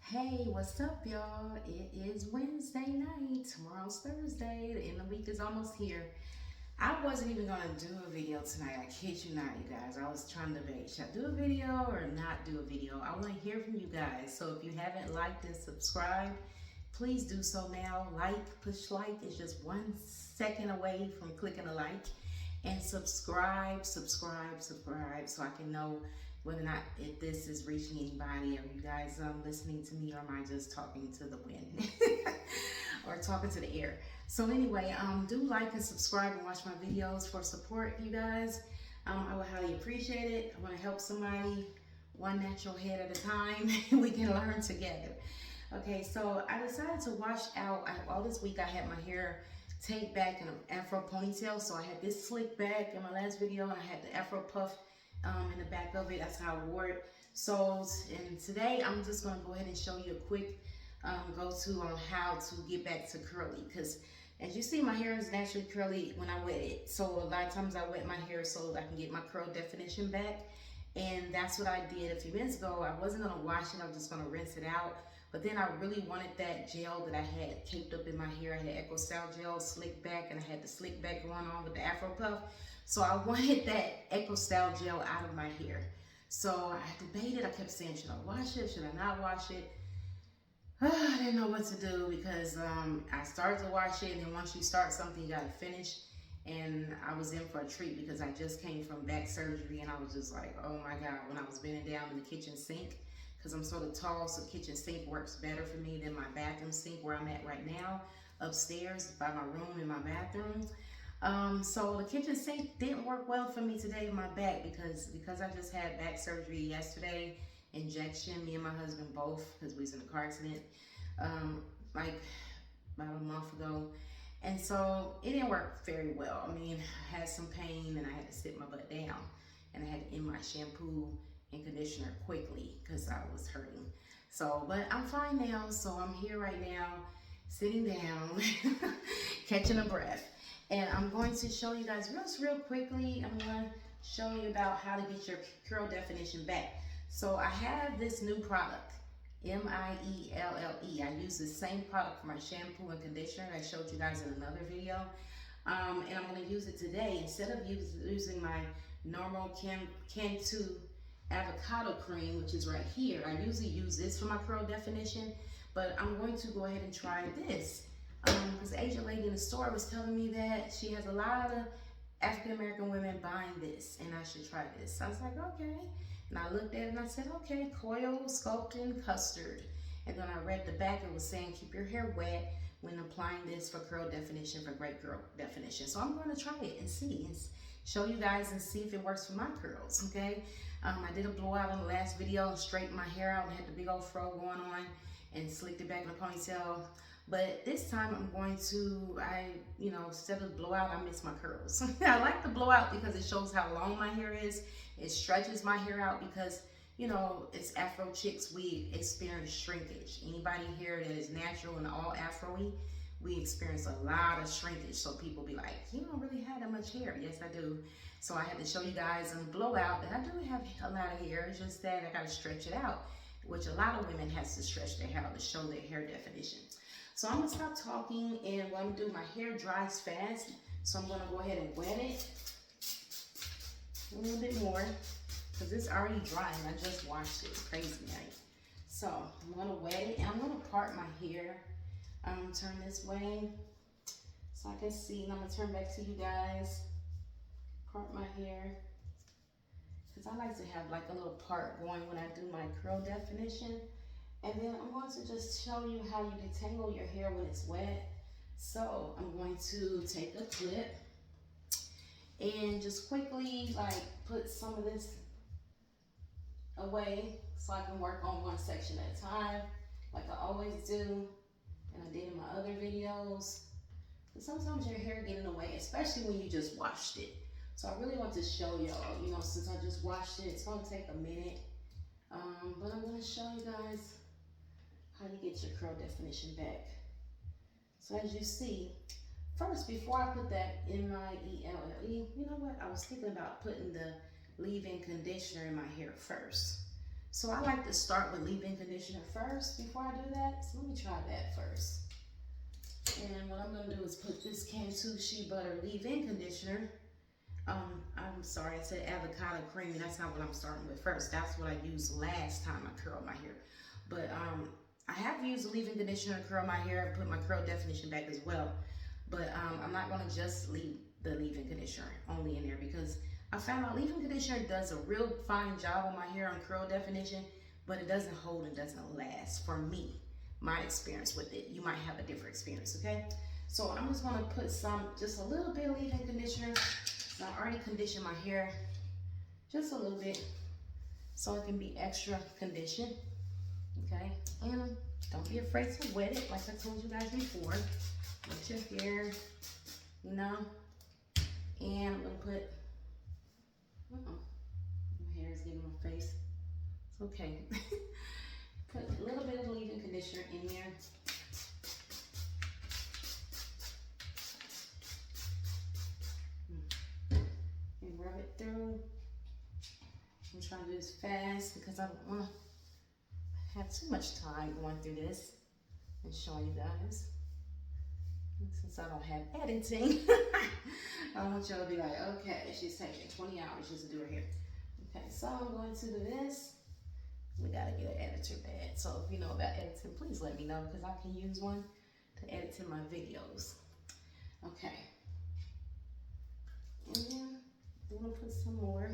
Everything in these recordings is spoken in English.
Hey, what's up, y'all? It is Wednesday night. Tomorrow's Thursday. The end of the week is almost here. I wasn't even gonna do a video tonight. I kid you not, you guys. I was trying to debate, should I do a video or not do a video? I want to hear from you guys. So if you haven't liked and subscribed, please do so now. Push like. It's just 1 second away from clicking a like. And subscribe, so I can know whether or not if this is reaching anybody. Are you guys listening to me, or am I just talking to the wind or talking to the air? So anyway, do like and subscribe and watch my videos for support, you guys. I would highly appreciate it. I want to help somebody one natural head at a time. We can learn together. Okay, so I decided to wash out. All this week I had my hair taped back in an afro ponytail. So I had this slick back in my last video, and I had the afro puff in the back of it. That's how I wore it. So, and today I'm just gonna go ahead and show you a quick go-to on how to get back to curly. Because as you see, my hair is naturally curly when I wet it. So a lot of times I wet my hair so that I can get my curl definition back. And that's what I did a few minutes ago. I wasn't gonna wash it, I'm just gonna rinse it out. But then I really wanted that gel that I had caped up in my hair. I had Echo Style gel, slick back, and I had the slick back going on with the Afro Puff. So I wanted that Echo Style gel out of my hair. So I debated, I kept saying, should I wash it, should I not wash it? I didn't know what to do because I started to wash it, and then once you start something, you gotta finish. And I was in for a treat because I just came from back surgery, and I was just like, oh my God, when I was bending down in the kitchen sink, because I'm sort of tall, so the kitchen sink works better for me than my bathroom sink where I'm at right now, upstairs by my room in my bathroom. So the kitchen sink didn't work well for me today in my back because I just had back surgery yesterday, injection, me and my husband both, because we was in a car accident, like about a month ago. And so it didn't work very well. I mean, I had some pain and I had to sit my butt down, and I had to end my shampoo and conditioner quickly because I was hurting. So, but I'm fine now. So I'm here right now, sitting down, catching a breath. And I'm going to show you guys real quickly. I'm going to show you about how to get your curl definition back. So I have this new product, Mielle. I use the same product for my shampoo and conditioner I showed you guys in another video. And I'm going to use it today. Instead of using my normal Cantu avocado cream, which is right here, I usually use this for my curl definition, but I'm going to go ahead and try this. Because the Asian lady in the store was telling me that she has a lot of African American women buying this, and I should try this. So I was like, okay. And I looked at it and I said, okay, coil, sculpting, custard. And then I read the back, it was saying keep your hair wet when applying this for curl definition, for great curl definition. So I'm going to try it and see, and show you guys and see if it works for my curls, okay? I did a blowout in the last video and straightened my hair out and had the big old fro going on and slicked it back in a ponytail. But this time I'm going to, instead of blowout, I miss my curls. I like the blowout because it shows how long my hair is. It stretches my hair out because, it's Afro chicks, we experience shrinkage. Anybody here that is natural and all Afro-y, we experience a lot of shrinkage. So people be like, you don't really have that much hair. Yes, I do. So I had to show you guys in the blowout that I do have a lot of hair. It's just that I got to stretch it out, which a lot of women has to stretch their hair out to show their hair definition. So I'm gonna stop talking, and what I'm gonna do, my hair dries fast, so I'm gonna go ahead and wet it a little bit more, because it's already drying. I just washed it, crazy night. So I'm gonna wet it, and I'm gonna part my hair. Turn this way so I can see, and I'm gonna turn back to you guys. Part my hair, because I like to have like a little part going when I do my curl definition. And then I'm going to just show you how you detangle your hair when it's wet. So I'm going to take a clip and just quickly put some of this away so I can work on one section at a time, like I always do, and I did in my other videos. But sometimes your hair get in the way, especially when you just washed it. So I really want to show y'all, since I just washed it, it's going to take a minute. But I'm going to show you guys how you get your curl definition back. So as you see, first, before I put that Mielle, you know what? I was thinking about putting the leave-in conditioner in my hair first. So I like to start with leave-in conditioner first before I do that. So let me try that first. And what I'm gonna do is put this Cantu Shea Butter leave-in conditioner. I'm sorry, I said avocado cream, and that's not what I'm starting with first. That's what I used last time I curled my hair. But I have used a leave-in conditioner to curl my hair. I put my curl definition back as well. But I'm not gonna just leave the leave-in conditioner only in there, because I found out leave-in conditioner does a real fine job on my hair on curl definition, but it doesn't hold and doesn't last for me. My experience with it. You might have a different experience, okay? So I'm just gonna put just a little bit of leave-in conditioner. I already conditioned my hair just a little bit so it can be extra conditioned, okay? And don't be afraid to wet it, like I told you guys before. Wet your hair, you know? And I'm gonna put, my hair is getting in my face. It's okay. Put a little bit of leave-in conditioner in there. And rub it through. I'm trying to do this fast because I don't want to have too much time going through this and showing you guys. And since I don't have editing, I want y'all to be like, okay, she's taking 20 hours just to do her hair. Okay, so I'm going to do this. We gotta get an editor bed. So if you know about editing, please let me know, because I can use one to edit in my videos. Okay. And then I'm gonna put some more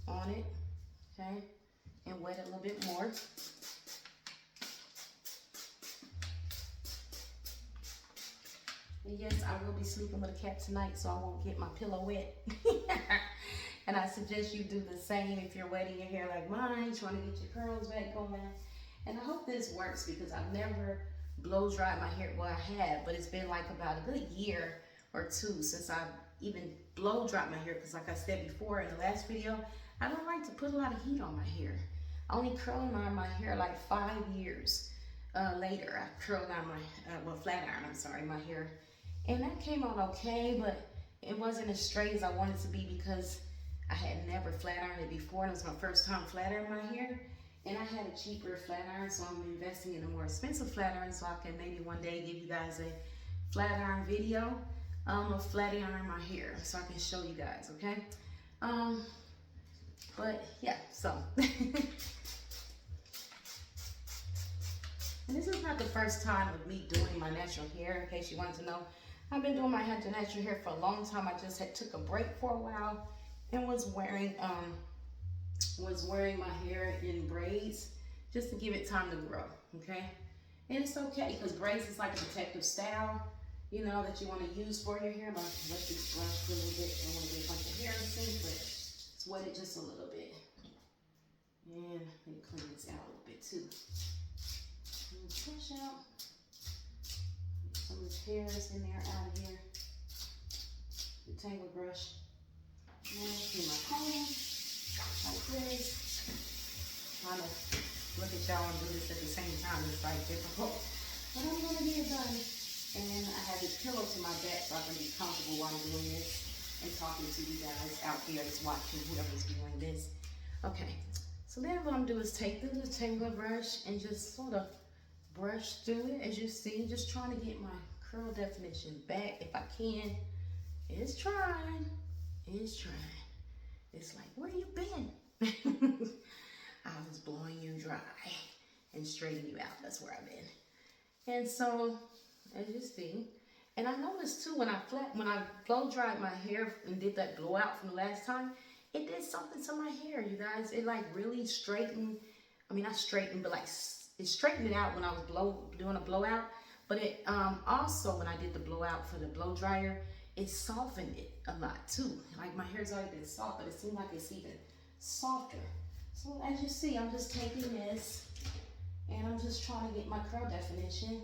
on it, okay? And wet it a little bit more. And yes, I will be sleeping with a cat tonight, so I won't get my pillow wet. And I suggest you do the same if you're wetting your hair like mine, trying to get your curls back going. And I hope this works, because I've never blow dried my hair. Well, I have, but it's been like about a good year or two since I've even blow dried my hair, because like I said before in the last video, I don't like to put a lot of heat on my hair. I only curled my hair like 5 years later. I curled out my, flat iron, I'm sorry, my hair. And that came out okay, but it wasn't as straight as I wanted it to be, because I had never flat ironed it before, and it was my first time flat ironing my hair. And I had a cheaper flat iron, so I'm investing in a more expensive flat iron, so I can maybe one day give you guys a flat iron video of flat ironing my hair, so I can show you guys, okay? But yeah, so. And this is not the first time of me doing my natural hair, in case you wanted to know. I've been doing my natural hair for a long time. I just took a break for a while and was wearing my hair in braids just to give it time to grow, okay? And it's okay, because braids is like a protective style, you know, that you want to use for your hair. But let this brush for a little bit. I don't want to get a bunch of hair in the sink, but let's wet it just a little bit. And let me clean this out a little bit too. And push out. Get some of the hairs in there out of here. The tangle brush. And clean my comb like this. Trying to look at y'all and do this at the same time. It's like difficult. But I'm gonna get it done. And I have this pillow to my back so I can be comfortable while I'm doing this and talking to you guys out there that's watching, whoever's doing this. Okay, so then what I'm gonna do is take the tangler brush and just sort of brush through it, as you see, just trying to get my curl definition back if I can. It's trying. It's trying. It's like, where you been? I was blowing you dry and straightening you out. That's where I've been. And so, as you see, and I noticed too, when I blow dried my hair and did that blowout from the last time, it did something to my hair, you guys. It like really straightened. I mean, not straightened, but like it straightened it out when I was doing a blowout. But it also, when I did the blowout for the blow dryer, it softened it a lot too. Like my hair's already been soft, but it seemed like it's even softer. So as you see, I'm just taking this and I'm just trying to get my curl definition.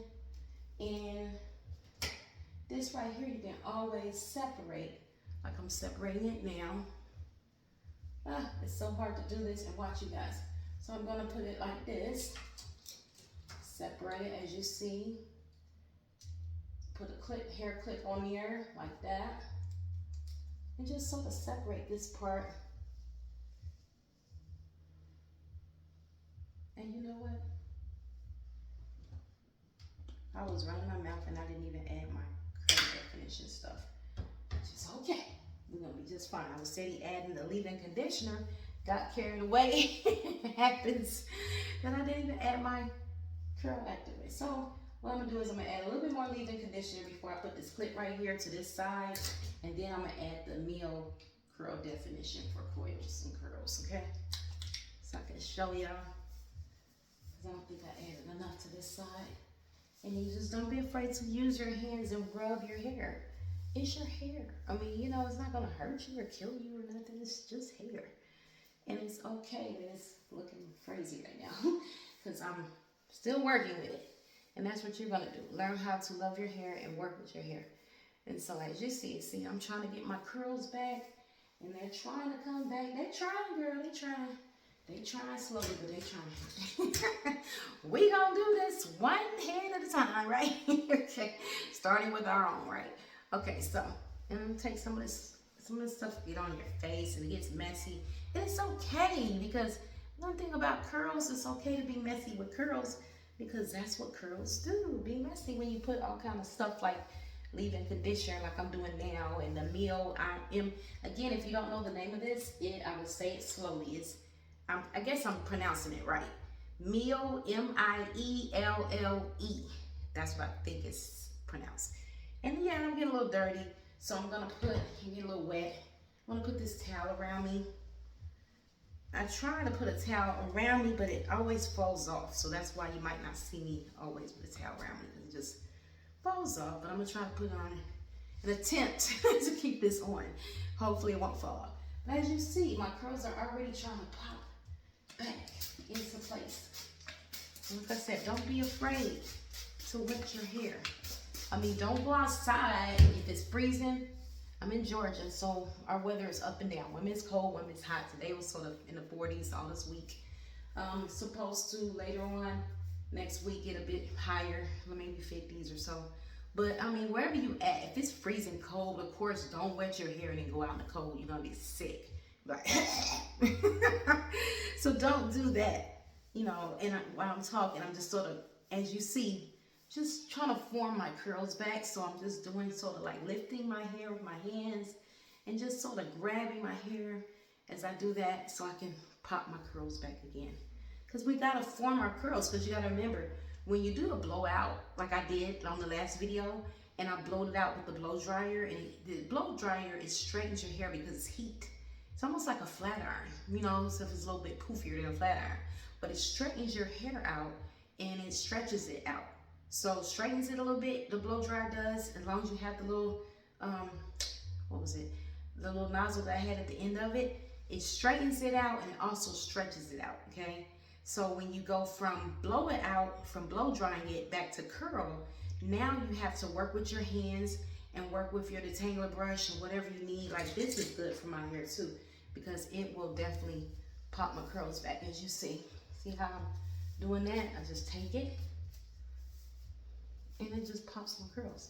And this right here, you can always separate, like I'm separating it now. It's so hard to do this and watch you guys. So I'm gonna put it like this, separate it as you see. Put a hair clip on here like that, and just sort of separate this part And you know what? I was running my mouth and I didn't even add my color definition stuff. Which is okay. We're gonna be just fine. I was steady adding the leave-in conditioner, got carried away. It happens that I didn't even add my curl activator. So what I'm gonna do is I'm gonna add a little bit more leave-in conditioner before I put this clip right here to this side, and then I'm gonna add the Mio curl definition for coils and curls, okay? So I can show y'all, because I don't think I added enough to this side. And you just don't be afraid to use your hands and rub your hair. It's your hair. I mean, you know, it's not gonna hurt you or kill you or nothing. It's just hair. And it's okay that it's looking crazy right now because I'm still working with it. And that's what you're gonna do. Learn how to love your hair and work with your hair. And so as you see, I'm trying to get my curls back and they're trying to come back. They're trying, girl, they're trying. They trying slowly, but they trying. We gonna do this one hand at a time, right? Okay, starting with our own, right? Okay, so I'm gonna take some of this stuff, get on your face, and it gets messy. And it's okay, because one thing about curls, it's okay to be messy with curls, because that's what curls do. Be messy when you put all kind of stuff like leave-in conditioner, like I'm doing now, and the Mio IM. Again, if you don't know the name of this, I would say it slowly. It's I guess I'm pronouncing it right. Mielle, M-I-E-L-L-E. That's what I think it's pronounced. And yeah, I'm getting a little dirty, so I'm gonna get a little wet. I'm gonna put this towel around me. I try to put a towel around me, but it always falls off. So that's why you might not see me always with a towel around me. It just falls off, but I'm gonna try to put on an attempt to keep this on. Hopefully it won't fall off. But as you see, my curls are already trying to pop back into place. And like I said, don't be afraid to wet your hair. I mean, don't go outside if it's freezing. I'm in Georgia, so our weather is up and down. When it's cold, when it's hot. Today was sort of in the 40s all this week. Supposed to later on next week get a bit higher, maybe 50s or so. But I mean, wherever you at, if it's freezing cold, of course, don't wet your hair and then go out in the cold. You're gonna be sick. Like, so don't do that, you know. And while I'm talking, I'm just sort of, as you see, just trying to form my curls back. So I'm just doing sort of like lifting my hair with my hands and just sort of grabbing my hair as I do that, so I can pop my curls back again. Because we gotta form our curls, because you gotta remember, when you do a blowout, like I did on the last video, and I blowed it out with the blow dryer, and the blow dryer, it straightens your hair because it's heat. It's almost like a flat iron, you know, so it's a little bit poofier than a flat iron. But it straightens your hair out and it stretches it out. So straightens it a little bit, the blow dryer does, as long as you have the little, the little nozzle that I had at the end of it. It straightens it out and it also stretches it out, okay? So when you go from blow it out, from blow drying it back to curl, now you have to work with your hands and work with your detangler brush and whatever you need. Like this is good for my hair too, because it will definitely pop my curls back, as you see. See how I'm doing that? I just take it and it just pops my curls.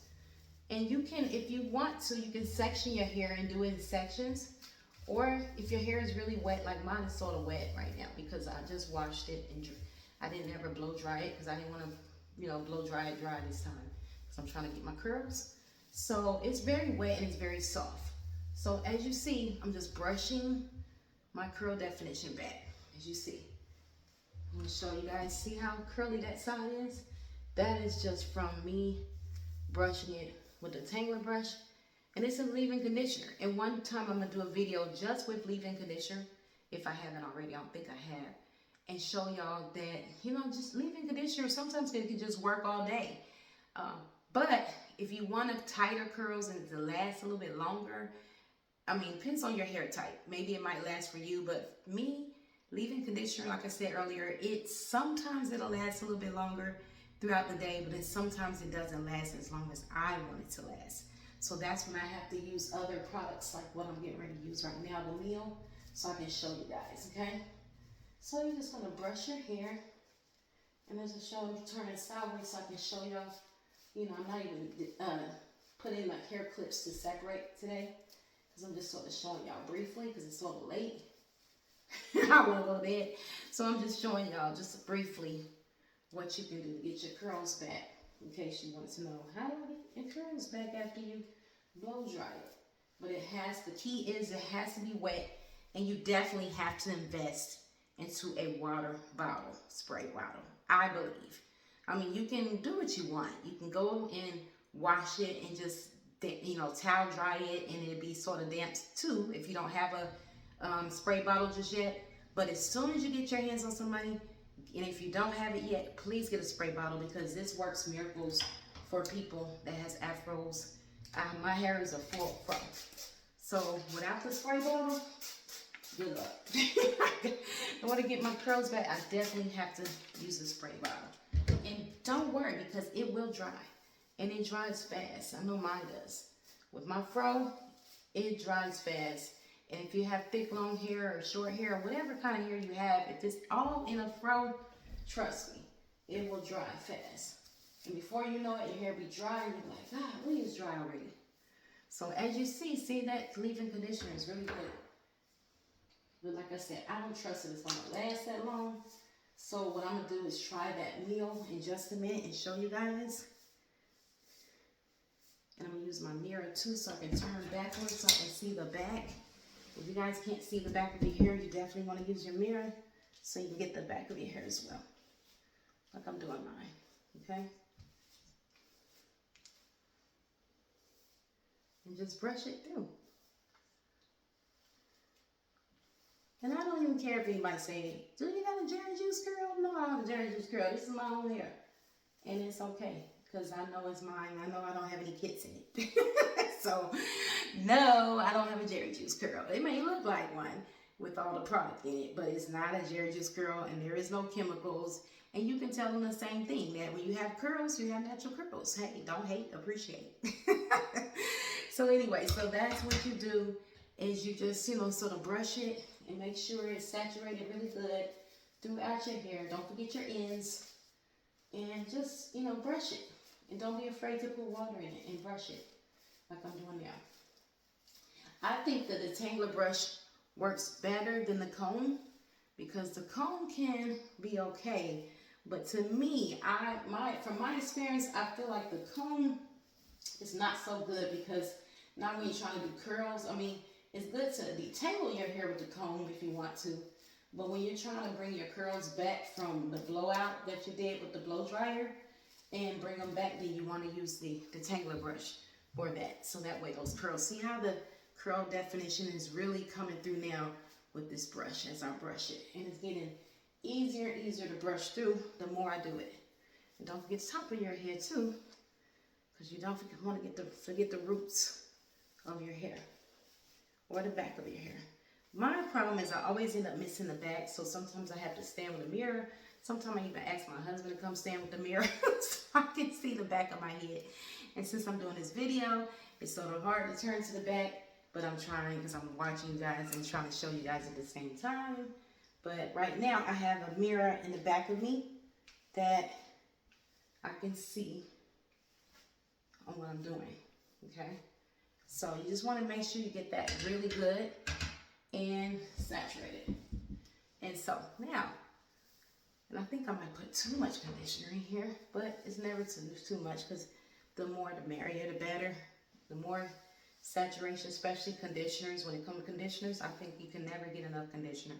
And you can, if you want to, you can section your hair and do it in sections. Or if your hair is really wet, like mine is sort of wet right now because I just washed it and I didn't ever blow dry it because I didn't want to, you know, blow dry it dry this time because I'm trying to get my curls. So it's very wet and it's very soft. So as you see, I'm just brushing my curl definition back, as you see. I'm going to show you guys, see how curly that side is? That is just from me brushing it with the tangler brush. And it's a leave-in conditioner. And one time I'm gonna do a video just with leave-in conditioner, if I haven't already. I don't think I have. And show y'all that, you know, just leave-in conditioner, sometimes it can just work all day. But if you want tighter curls and to last a little bit longer, I mean, depends on your hair type. Maybe it might last for you, but me, leave-in conditioner, like I said earlier, sometimes it'll last a little bit longer throughout the day, but then sometimes it doesn't last as long as I want it to last. So that's when I have to use other products like what I'm getting ready to use right now, the Mio, so I can show you guys, okay? So you're just gonna brush your hair, and as I show you, turn it sideways so I can show y'all, you know, I'm not even putting my hair clips to separate today, because I'm just sort of showing y'all briefly, because it's a little late. I want to go to bed. So I'm just showing y'all just briefly what you can do to get your curls back. In case you want to know, how do I get your curls back after you blow dry it? But the key is it has to be wet, and you definitely have to invest into a water bottle, spray bottle, I believe. I mean, you can do what you want. You can go and wash it and just, towel dry it, and it'll be sort of damp too if you don't have a spray bottle just yet. But as soon as you get your hands on some money, and if you don't have it yet, please get a spray bottle, because this works miracles for people that has afros. My hair is a full fro. So without the spray bottle, good luck. I want to get my curls back, I definitely have to use the spray bottle. And don't worry, because it will dry. And it dries fast. I know mine does. With my fro, it dries fast. And if you have thick, long hair or short hair, whatever kind of hair you have, if it's all in a fro, trust me, it will dry fast. And before you know it, your hair be dry, and you're like, God, really is dry already. So as you see that leave-in conditioner is really good. But like I said, I don't trust it. It's going to last that long. So what I'm going to do is try that meal in just a minute and show you guys. And I'm going to use my mirror too, so I can turn backwards so I can see the back. If you guys can't see the back of your hair, you definitely want to use your mirror so you can get the back of your hair as well. Like I'm doing mine, okay? And just brush it through. And I don't even care if anybody say, do you got a Jerry Juice curl? No, I don't have a Jerry Juice curl. This is my own hair. And it's okay, because I know it's mine. I know I don't have any kits in it. So, no, I don't have a Jerry Juice curl. It may look like one with all the product in it, but it's not a Jerry Juice curl, and there is no chemicals. And you can tell them the same thing, that when you have curls, you have natural curls. Hey, don't hate, appreciate. So anyway, so that's what you do, is you just, sort of brush it and make sure it's saturated really good throughout your hair. Don't forget your ends. And just, brush it. And don't be afraid to put water in it and brush it like I'm doing now. I think the detangler brush works better than the comb, because the comb can be okay. But to me, from my experience, I feel like the comb is not so good, because not when you're trying to do curls. I mean, it's good to detangle your hair with the comb if you want to. But when you're trying to bring your curls back from the blowout that you did with the blow dryer and bring them back, then you want to use the detangler brush for that. So that way those curls, see how the curl definition is really coming through now with this brush as I brush it. And it's getting easier and easier to brush through the more I do it. And don't forget the top of your hair too, because you don't want to forget the roots of your hair or the back of your hair. My problem is I always end up missing the back, so sometimes I have to stand with a mirror. Sometimes I even ask my husband to come stand with the mirror so I can see the back of my head. And since I'm doing this video, it's sort of hard to turn to the back, but I'm trying, because I'm watching you guys and trying to show you guys at the same time. But right now I have a mirror in the back of me that I can see on what I'm doing, okay? So you just want to make sure you get that really good and saturated. And so now, and I think I might put too much conditioner in here, but it's never too much, because the more the merrier, the better. The more saturation, especially conditioners. When it comes to conditioners, I think you can never get enough conditioner,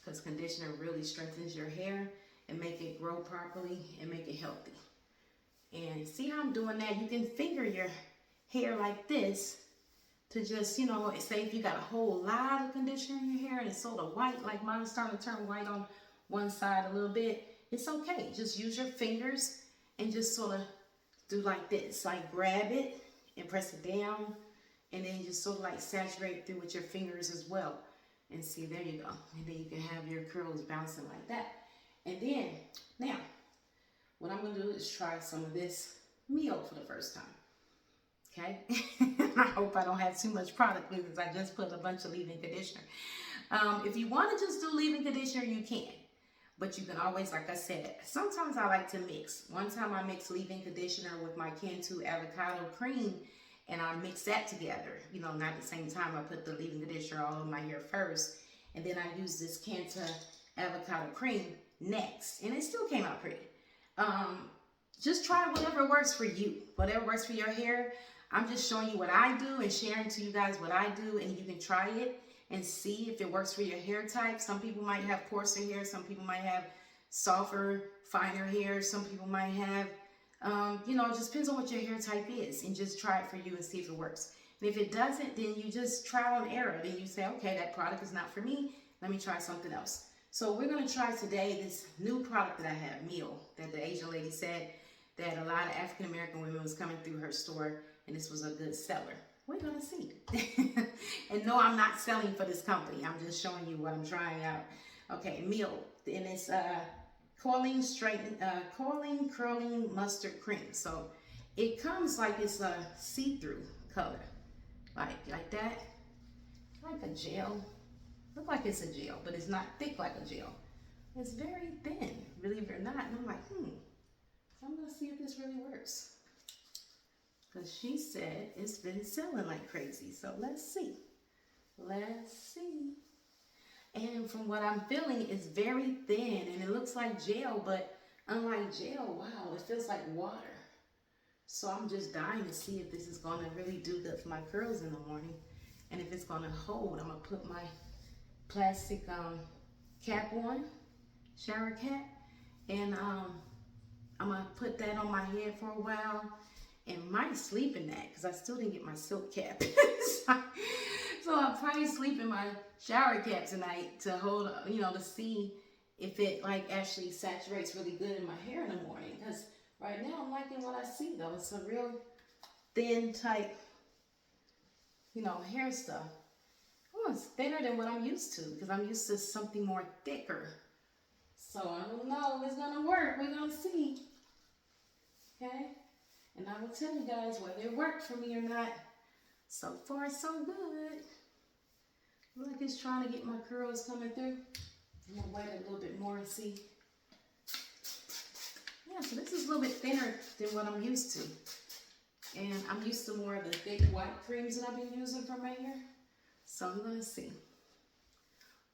because conditioner really strengthens your hair and make it grow properly and make it healthy. And see how I'm doing that? You can finger your hair like this to just, say if you got a whole lot of conditioner in your hair and it's sort of white, like mine's starting to turn white on one side a little bit, it's okay. Just use your fingers and just sort of do like this, like grab it and press it down, and then just sort of like saturate through with your fingers as well. And see, there you go. And then you can have your curls bouncing like that. And then, now, what I'm going to do is try some of this meal for the first time. Okay? I hope I don't have too much product, because I just put a bunch of leave-in conditioner. If you want to just do leave-in conditioner, you can. But you can always, like I said, sometimes I like to mix. One time I mixed leave-in conditioner with my Cantu avocado cream, and I mixed that together. Not at the same time. I put the leave-in conditioner all over my hair first, And then I used this Canta avocado cream next, and it still came out pretty. Just try whatever works for you, whatever works for your hair. I'm just showing you what I do and sharing to you guys what I do, and you can try it and see if it works for your hair type. Some people might have coarser hair, some people might have softer, finer hair, some people might have, you know, it just depends on what your hair type is, and just try it for you and see if it works. And if it doesn't, then you just trial and error. Then you say, okay, that product is not for me. Let me try something else. So we're going to try today this new product that I have, Meal, that the Asian lady said that a lot of African American women was coming through her store, and this was a good seller. We're going to see. And no, I'm not selling for this company. I'm just showing you what I'm trying out. Okay, Meal, and it's coiling curling mustard cream. So it comes like it's a see-through color. Like that, like a gel. Look like it's a gel, but it's not thick like a gel. It's very thin, believe it or not. And I'm like, So I'm gonna see if this really works. Because she said it's been selling like crazy. So let's see. Let's see. And from what I'm feeling, it's very thin and it looks like gel, but unlike gel, wow, it feels like water. So I'm just dying to see if this is going to really do good for my curls in the morning. And if it's going to hold, I'm going to put my plastic cap on, shower cap. And I'm going to put that on my head for a while. And might sleep in that because I still didn't get my silk cap. So I'll probably sleep in my shower cap tonight to hold, you know, to see if it like actually saturates really good in my hair in the morning. Because right now, I'm liking what I see, though. It's a real thin type, you know, hair stuff. Oh, it's thinner than what I'm used to because I'm used to something more thicker. So I don't know if it's going to work. We're going to see. Okay? And I will tell you guys whether it worked for me or not. So far, so good. Look like it's trying to get my curls coming through. I'm going to wait a little bit more and see. Yeah, so this is a little bit thinner than what I'm used to. And I'm used to more of the thick white creams that I've been using for my hair. So I'm going to see.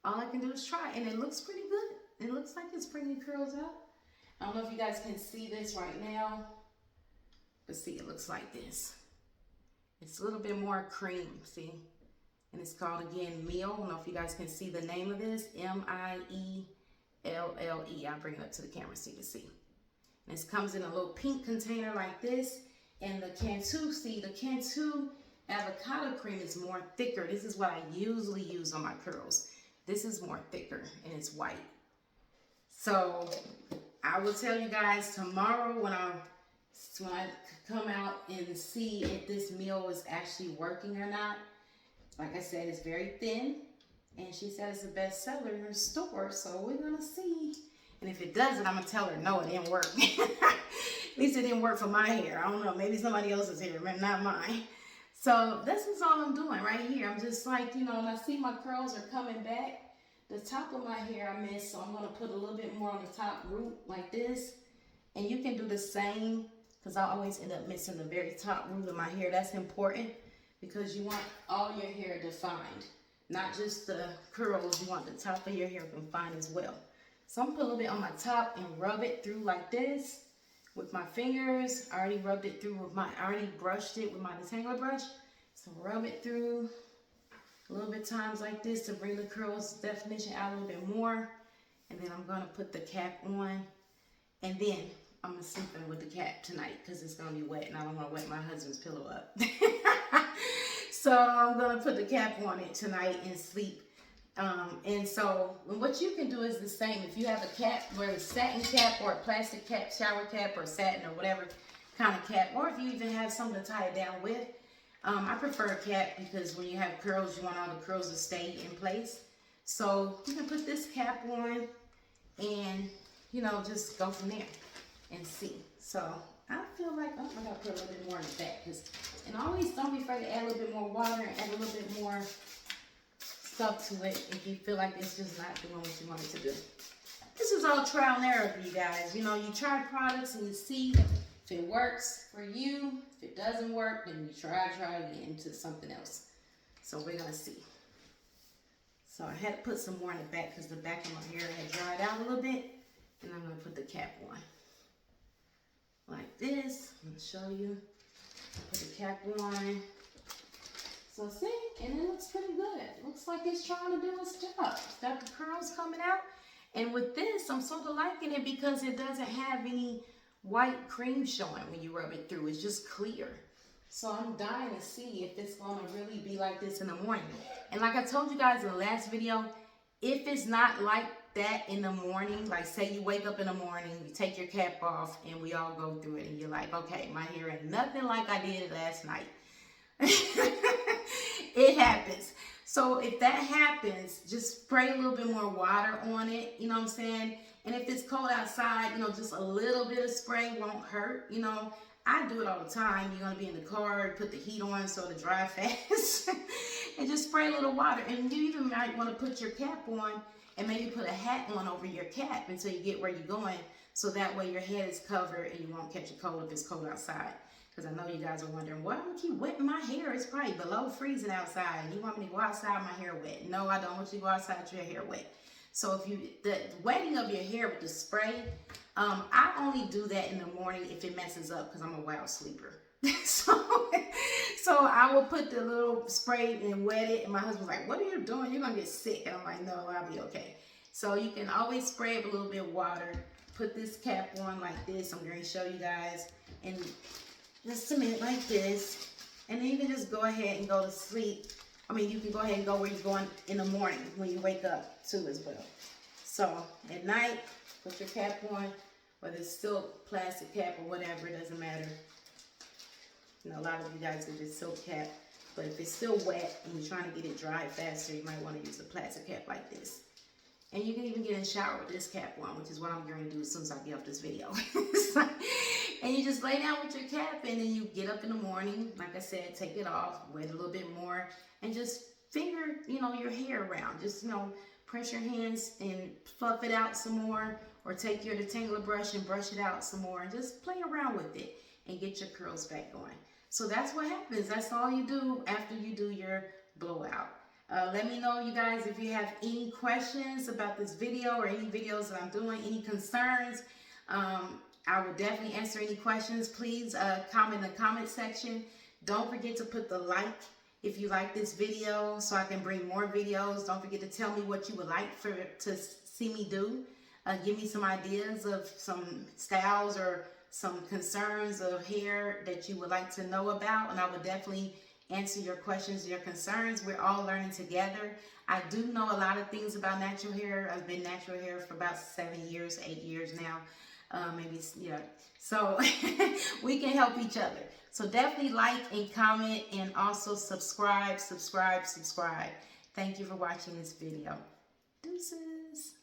All I can do is try. And it looks pretty good. It looks like it's bringing curls out. I don't know if you guys can see this right now. But see, it looks like this. It's a little bit more cream, see? And it's called, again, Meal. I don't know if you guys can see the name of this. M-I-E-L-L-E. I'll bring it up to the camera so you can see. And this comes in a little pink container like this. And the Cantu, see, the Cantu avocado cream is more thicker. This is what I usually use on my curls. This is more thicker and it's white. So I will tell you guys tomorrow when I come out and see if this meal is actually working or not. Like I said, it's very thin. And she said it's the best seller in her store. So we're going to see. And if it doesn't, I'm going to tell her, no, it didn't work. At least it didn't work for my hair. I don't know. Maybe somebody else's hair, but not mine. So this is all I'm doing right here. I'm just like, you know, and I see my curls are coming back. The top of my hair I missed, so I'm going to put a little bit more on the top root like this. And you can do the same because I always end up missing the very top root of my hair. That's important because you want all your hair defined. Not just the curls. You want the top of your hair defined as well. So I'm going to put a little bit on my top and rub it through like this with my fingers. I already rubbed it through with I already brushed it with my detangler brush. So rub it through a little bit times like this to bring the curls definition out a little bit more. And then I'm going to put the cap on. And then I'm going to sleep in with the cap tonight because it's going to be wet and I don't want to wet my husband's pillow up. So I'm going to put the cap on it tonight and sleep. And so what you can do is the same. If you have a cap, whether it's satin cap or a plastic cap, shower cap or satin or whatever kind of cap, or if you even have something to tie it down with. I prefer a cap because when you have curls, you want all the curls to stay in place. So you can put this cap on and, you know, just go from there and see. So I feel like, oh, I gotta put a little bit more in the back. And always don't be afraid to add a little bit more water and add a little bit more stuff to it if you feel like it's just not doing what you want it to do. This is all trial and error for you guys. You know, you try products and you see if it works for you. If it doesn't work, then you try again to something else. So we're gonna see. So I had to put some more in the back because the back of my hair had dried out a little bit. And I'm going to put the cap on. Like this. I'm going to show you. Put the cap on. So see? And it looks pretty good. It looks like it's trying to do its job. It's got the curls coming out. And with this, I'm sort of liking it because it doesn't have any white cream showing when you rub it through. It's just clear. So I'm dying to see if it's going to really be like this in the morning. And like I told you guys in the last video, if it's not like that in the morning, like say you wake up in the morning, you take your cap off, and we all go through it, and you're like, okay, my hair ain't nothing like I did last night. It happens. So if that happens, just spray a little bit more water on it, you know what I'm saying? And if it's cold outside, you know, just a little bit of spray won't hurt, you know. I do it all the time. You're going to be in the car, put the heat on so to dry fast, and just spray a little water. And you even might want to put your cap on and maybe put a hat on over your cap until you get where you're going, so that way your head is covered and you won't catch a cold if it's cold outside. Because I know you guys are wondering, why do I keep wetting my hair? It's probably below freezing outside, and you want me to go outside with my hair wet. No, I don't want you to go outside with your hair wet. So if the wetting of your hair with the spray, I only do that in the morning if it messes up because I'm a wild sleeper. so I will put the little spray and wet it, and my husband's like, what are you doing? You're going to get sick. And I'm like, no, I'll be okay. So you can always spray it with a little bit of water. Put this cap on like this. I'm going to show you guys. And just cement like this. And then you can just go ahead and go to sleep. I mean, you can go ahead and go where you're going in the morning when you wake up too as well. So at night, put your cap on, whether it's silk, plastic cap, or whatever, it doesn't matter. You know, a lot of you guys get this silk cap, but if it's still wet and you're trying to get it dry faster, you might want to use a plastic cap like this. And you can even get in the shower with this cap on, which is what I'm going to do as soon as I get off this video. And you just lay down with your cap, and then you get up in the morning, like I said, take it off, wet a little bit more, and just finger, you know, your hair around. Just, you know, press your hands and fluff it out some more, or take your detangler brush and brush it out some more, and just play around with it and get your curls back going. So that's what happens. That's all you do after you do your blowout. Let me know, you guys, if you have any questions about this video or any videos that I'm doing, any concerns. I will definitely answer any questions. Please comment in the comment section. Don't forget to put the like if you like this video so I can bring more videos. Don't forget to tell me what you would like to see me do. Give me some ideas of some styles or some concerns of hair that you would like to know about, and I would definitely answer your questions, your concerns. We're all learning together. I do know a lot of things about natural hair. I've been natural hair for about 7 years, 8 years now. Maybe, yeah. So we can help each other. So definitely like and comment, and also subscribe. Thank you for watching this video. Deuces.